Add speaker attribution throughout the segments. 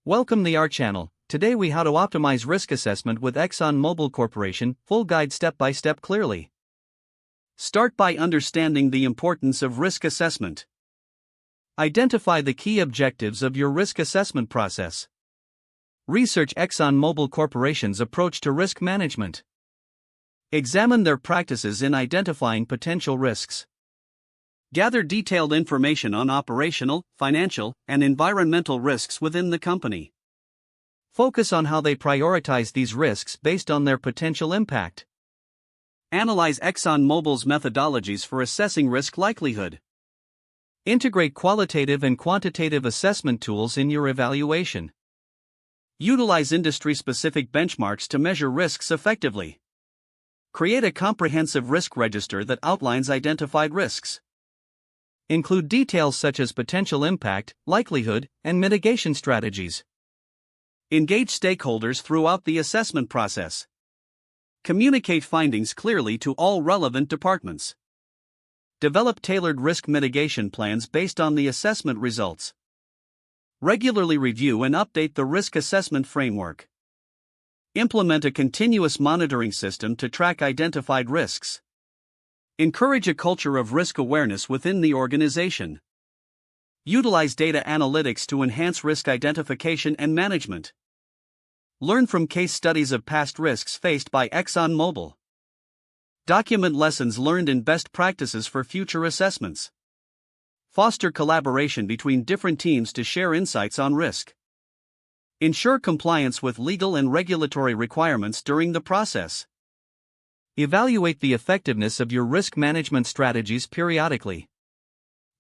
Speaker 1: Welcome to our channel. Today we how to optimize risk assessment with Exxon Mobil Corporation, full guide step by step clearly. Start by understanding the importance of risk assessment. Identify the key objectives of your risk assessment process. Research Exxon Mobil Corporation's approach to risk management. Examine their practices in identifying potential risks. Gather detailed information on operational, financial, and environmental risks within the company. Focus on how they prioritize these risks based on their potential impact. Analyze Exxon Mobil's methodologies for assessing risk likelihood. Integrate qualitative and quantitative assessment tools in your evaluation. Utilize industry-specific benchmarks to measure risks effectively. Create a comprehensive risk register that outlines identified risks. Include details such as potential impact, likelihood, and mitigation strategies. Engage stakeholders throughout the assessment process. Communicate findings clearly to all relevant departments. Develop tailored risk mitigation plans based on the assessment results. Regularly review and update the risk assessment framework. Implement a continuous monitoring system to track identified risks. Encourage a culture of risk awareness within the organization. Utilize data analytics to enhance risk identification and management. Learn from case studies of past risks faced by Exxon Mobil. Document lessons learned and best practices for future assessments. Foster collaboration between different teams to share insights on risk. Ensure compliance with legal and regulatory requirements during the process. Evaluate the effectiveness of your risk management strategies periodically.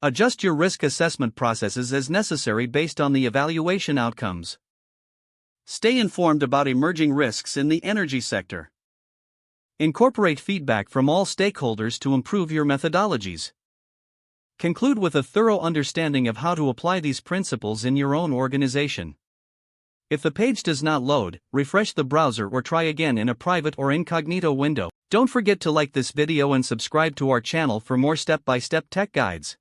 Speaker 1: Adjust your risk assessment processes as necessary based on the evaluation outcomes. Stay informed about emerging risks in the energy sector. Incorporate feedback from all stakeholders to improve your methodologies. Conclude with a thorough understanding of how to apply these principles in your own organization. If the page does not load, refresh the browser or try again in a private or incognito window. Don't forget to like this video and subscribe to our channel for more step-by-step tech guides.